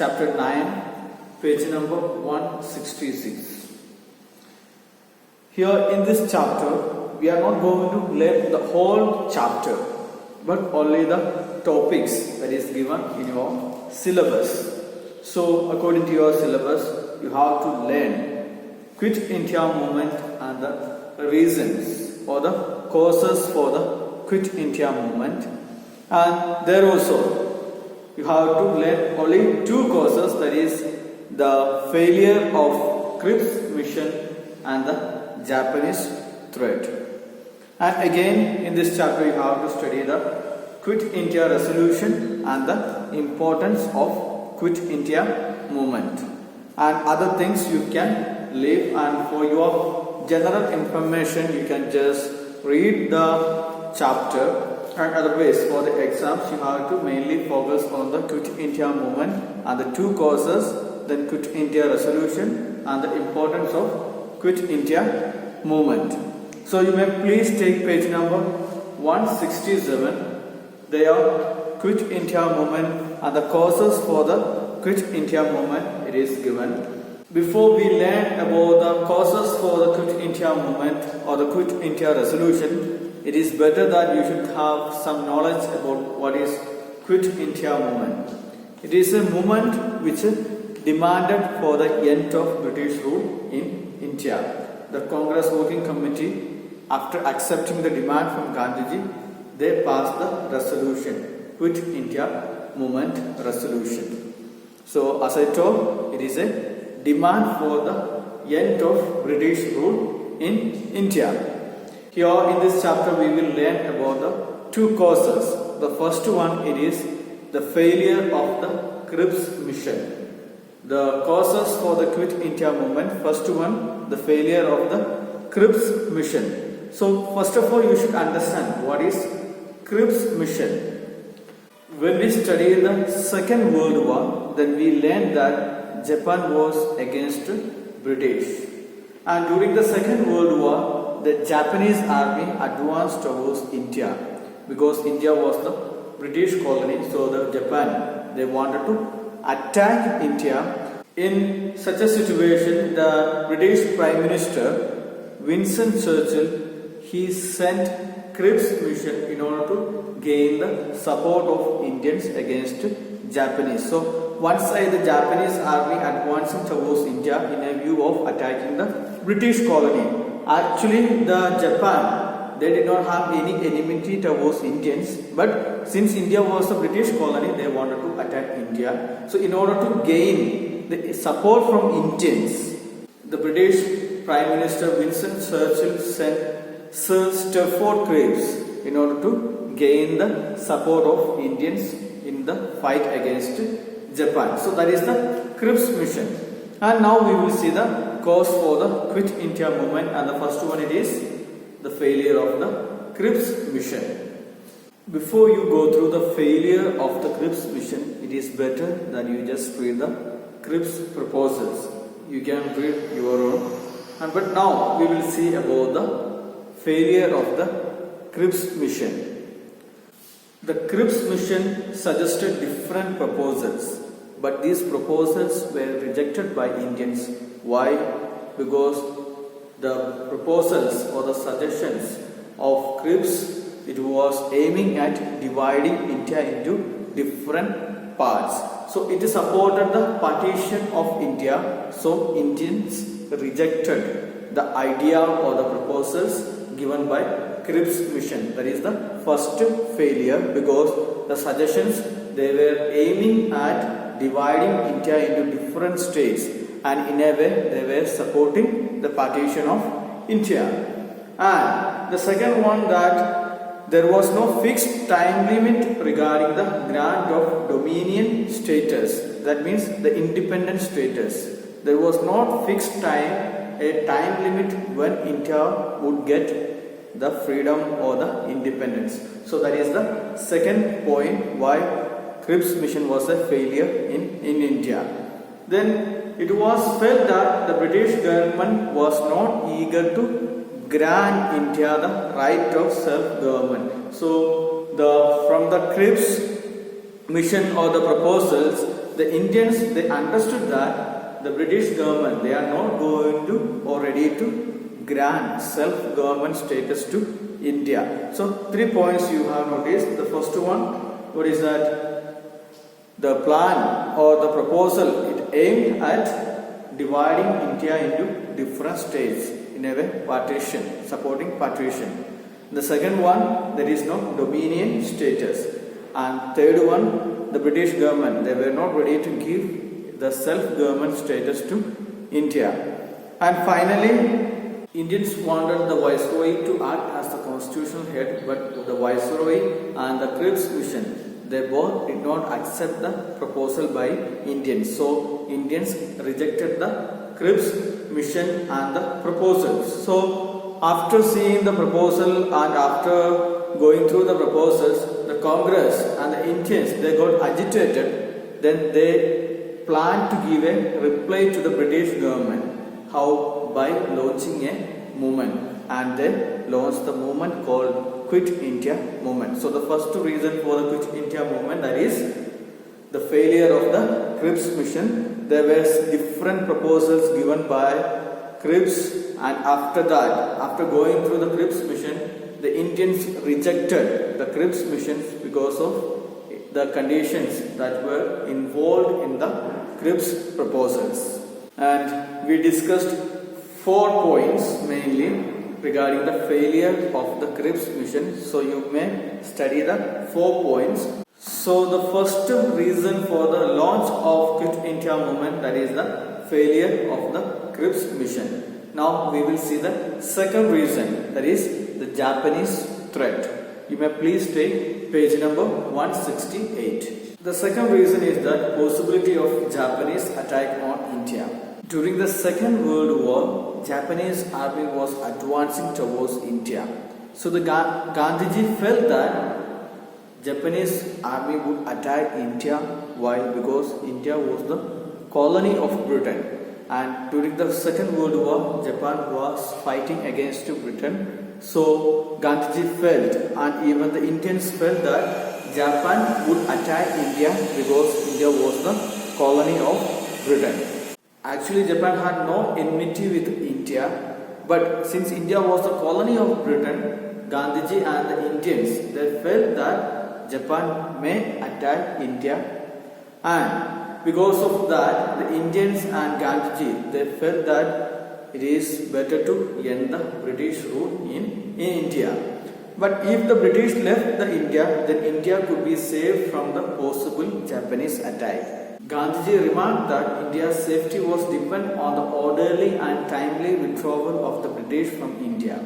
chapter 9, page number 166. Here in this chapter, we are not going to learn the whole chapter, but only the topics that is given in your syllabus. So, according to your syllabus, you have to learn Quit India movement and the reasons or the causes for the Quit India movement. And there also, you have to learn only two causes, that is the failure of Crips mission and the Japanese threat. And again in this chapter you have to study the Quit India resolution and the importance of Quit India movement. And other things you can leave, and for your general information you can just read the chapter. And otherwise, for the exams, you have to mainly focus on the Quit India movement and the two causes, then Quit India resolution and the importance of Quit India movement. So you may please take page number 167. There, Quit India movement and the causes for the Quit India movement, it is given. Before we learn about the causes for the Quit India movement or the Quit India resolution, it is better that you should have some knowledge about what is Quit India movement. It is a movement which demanded for the end of British rule in India. The Congress Working Committee, after accepting the demand from Gandhiji, they passed the resolution, Quit India movement resolution. So as I told, it is a demand for the end of British rule in India. Here in this chapter we will learn about the two causes. The first one, it is the failure of the Crips mission. The causes for the Quit India movement, first one, the failure of the Crips mission. So first of all you should understand what is Crips mission. When we study the Second World War, then we learned that Japan was against British. And during the Second World War, the Japanese army advanced towards India because India was the British colony. So the Japan, they wanted to attack India. In such a situation, the British Prime Minister Winston Churchill, he sent Crips mission in order to gain the support of Indians against Japanese. So one side, the Japanese army advancing towards India in a view of attacking the British colony. Actually, the Japan, they did not have any enmity towards Indians, but since India was a British colony, they wanted to attack India. So in order to gain the support from Indians, the British Prime Minister Winston Churchill sent Sir Stafford Cripps in order to gain the support of Indians in the fight against Japan. So that is the Crips mission. And now we will see the cause for the Quit India movement, and the first one, it is the failure of the Crips mission. Before you go through the failure of the Crips mission, it is better that you just read the Crips proposals. You can read your own. But now we will see about the failure of the Crips mission. The Crips mission suggested different proposals, but these proposals were rejected by Indians. Why? Because the proposals or the suggestions of Crips, it was aiming at dividing India into different parts. So it supported the partition of India. So Indians rejected the idea or the proposals given by Crips mission. That is the first failure, because the suggestions, they were aiming at dividing India into different states, and in a way they were supporting the partition of India. And the second one, that there was no fixed time limit regarding the grant of dominion status, that means the independent status. There was not fixed time, a time limit when India would get the freedom or the independence. So that is the second point why Crips mission was a failure in India. Then it was felt that the British government was not eager to grant India the right of self-government. So from the Crips mission or the proposals, the Indians, they understood that the British government, they are not going to or ready to grant self-government status to India. So 3 points you have noticed. The first one, what is that? The plan or the proposal, it aimed at dividing India into different states in a way partition, supporting partition. The second one, there is no dominion status. And third one, the British government, they were not ready to give the self-government status to India. And finally, Indians wanted the Viceroy to act as the constitutional head, but the Viceroy and the Crips mission, they both did not accept the proposal by Indians. So, Indians rejected the Crips mission and the proposals. So, after seeing the proposal and after going through the proposals, the Congress and the Indians, they got agitated. Then they planned to give a reply to the British government. How? By launching a movement. And they launched the movement called Quit India movement. So the first reason for the Quit India movement, that is the failure of the Crips mission. There were different proposals given by Crips, and after that, after going through the Crips mission, the Indians rejected the Crips missions because of the conditions that were involved in the Crips proposals. And we discussed 4 points mainly regarding the failure of the Crips mission. So you may study the 4 points. So the first reason for the launch of Quit India movement, that is the failure of the Crips mission. Now we will see the second reason, that is the Japanese threat. You may please take page number 168. The second reason is the possibility of Japanese attack on India. During the Second World War, Japanese army was advancing towards India. So the Gandhiji felt that Japanese army would attack India. Why? Because India was the colony of Britain. And during the Second World War, Japan was fighting against Britain. So Gandhiji felt, and even the Indians felt, that Japan would attack India because India was the colony of Britain. Actually, Japan had no enmity with India, but since India was the colony of Britain, Gandhiji and the Indians, they felt that Japan may attack India, and because of that, the Indians and Gandhiji, they felt that it is better to end the British rule in India. But if the British left the India, then India could be saved from the possible Japanese attack. Gandhiji remarked that India's safety was dependent on the orderly and timely withdrawal of the British from India.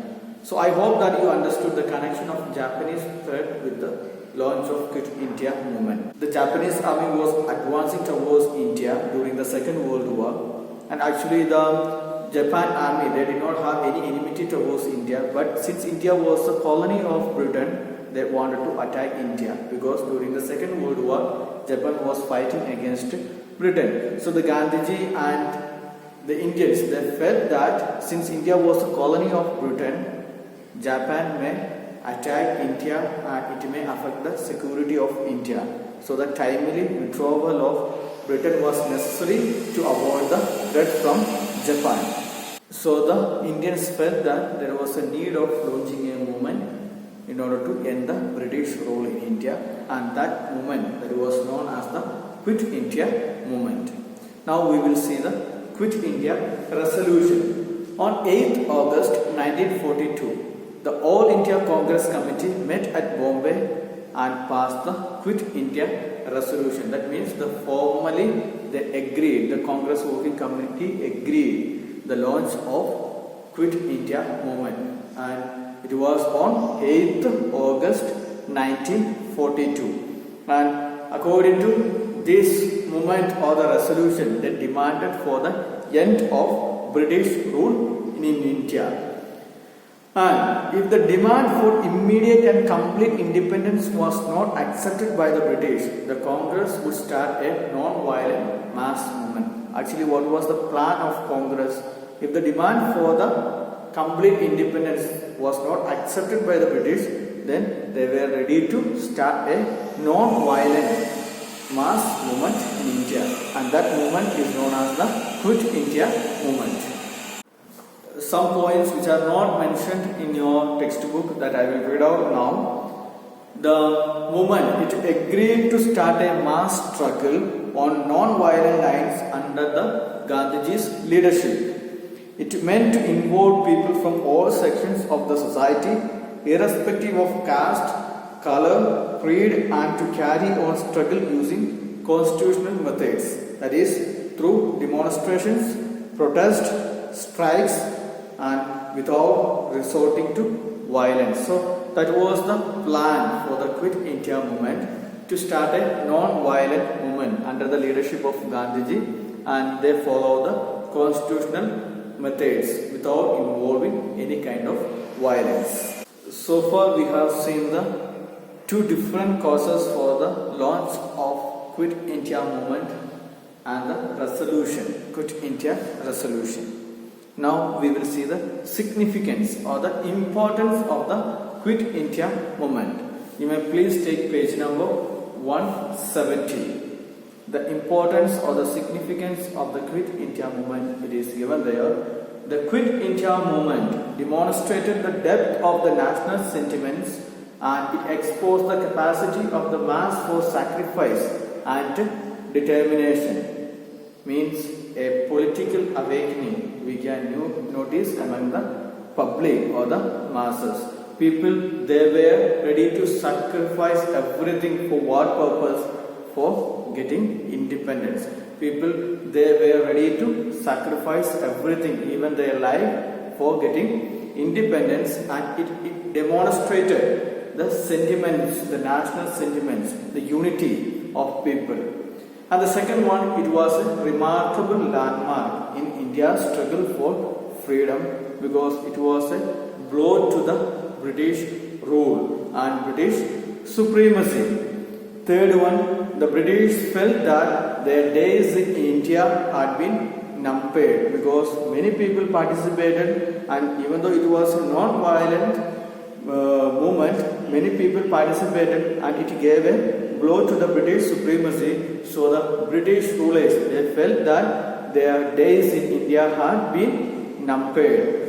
So I hope that you understood the connection of Japanese threat with the launch of Quit India movement. The Japanese army was advancing towards India during the Second World War, and actually the Japan army, they did not have any enmity towards India, but since India was a colony of Britain, they wanted to attack India because during the Second World War, Japan was fighting against Britain. So the Gandhiji and the Indians, they felt that since India was a colony of Britain, Japan may attack India and it may affect the security of India. So the timely withdrawal of Britain was necessary to avoid the threat from Japan. So the Indians felt that there was a need of launching a movement in order to end the British rule in India, and that movement, that was known as the Quit India movement. Now we will see the Quit India resolution. On 8th August 1942, the All India Congress Committee met at Bombay and passed the Quit India resolution. That means formally they agreed, the Congress Working Committee agreed the launch of Quit India movement, and it was on 8th August 1942. And according to this movement or the resolution, they demanded for the end of British rule in India. And if the demand for immediate and complete independence was not accepted by the British, the Congress would start a non-violent mass movement. Actually, what was the plan of Congress? If the demand for the complete independence was not accepted by the British, then they were ready to start a non-violent mass movement in India, and that movement is known as the Quit India movement. Some points which are not mentioned in your textbook that I will read out now. The movement, it agreed to start a mass struggle on non-violent lines under the Gandhiji's leadership. It meant to involve people from all sections of the society, irrespective of caste, color, creed, and to carry on struggle using constitutional methods, that is through demonstrations, protest, strikes, and without resorting to violence. So that was the plan for the Quit India movement, to start a non-violent movement under the leadership of Gandhiji, and they follow the constitutional methods without involving any kind of violence. So far we have seen the two different causes for the launch of Quit India movement and the resolution, Quit India resolution. Now we will see the significance or the importance of the Quit India movement. You may please take page number 170. The importance or the significance of the Quit India movement, it is given there. The Quit India movement demonstrated the depth of the national sentiments, and it exposed the capacity of the mass for sacrifice and determination. Means a political awakening we can notice among the public or the masses. People, they were ready to sacrifice everything for what purpose? For getting independence. People, they were ready to sacrifice everything, even their life, for getting independence, and it demonstrated the sentiments, the national sentiments, the unity of people. And the second one, it was a remarkable landmark in India's struggle for freedom, because it was a blow to the British rule and British supremacy. Third one, the British felt that their days in India had been numbered, because many people participated, and even though it was a non-violent movement, many people participated, and it gave a blow to the British supremacy. So the British rulers, they felt that their days in India had been numbered.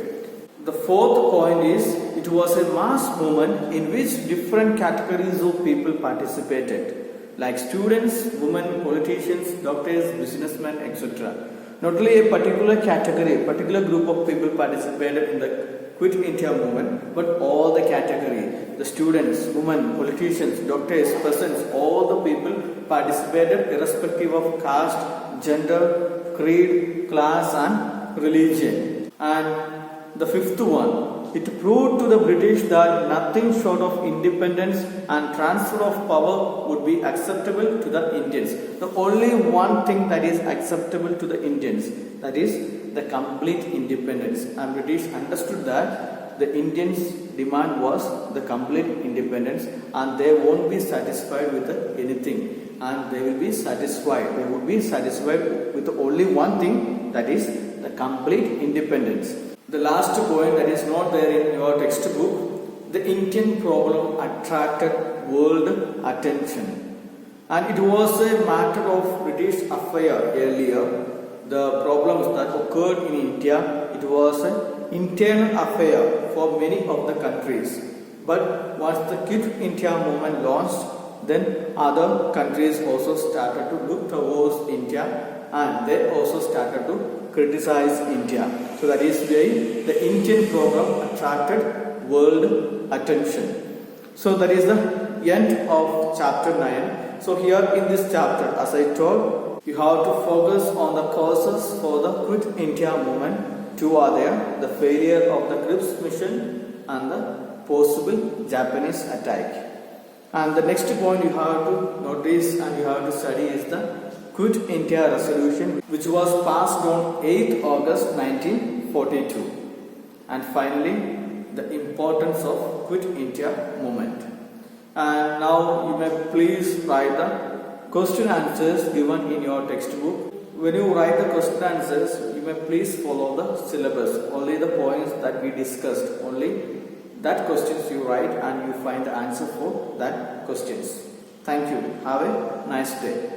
The fourth point is, it was a mass movement in which different categories of people participated, like students, women, politicians, doctors, businessmen, etc. Not only a particular category, particular group of people participated in the Quit India movement, but all the category, the students, women, politicians, doctors, peasants, all the people participated irrespective of caste, gender, creed, class and religion. And the fifth one, it proved to the British that nothing short of independence and transfer of power would be acceptable to the Indians. The only one thing that is acceptable to the Indians, that is the complete independence. And British understood that the Indians' demand was the complete independence, and they won't be satisfied with anything, and they will be satisfied. They would be satisfied with only one thing, that is the complete independence. The last point that is not there in your textbook, the Indian problem attracted world attention, and it was a matter of British affair earlier. The problems that occurred in India, it was an internal affair for many of the countries. But once the Quit India movement launched, then other countries also started to look towards India, and they also started to criticize India. So that is why the Indian problem attracted world attention. So that is the end of chapter 9. So here in this chapter, as I told, you have to focus on the causes for the Quit India movement. Two are there: the failure of the Crips mission and the possible Japanese attack. And the next point you have to notice and you have to study is the Quit India resolution, which was passed on 8th August 1942. And finally, the importance of Quit India movement. And now you may please write the question answers given in your textbook. When you write the question answers, you may please follow the syllabus. Only the points that we discussed, only that questions you write, and you find the answer for that questions. Thank you. Have a nice day.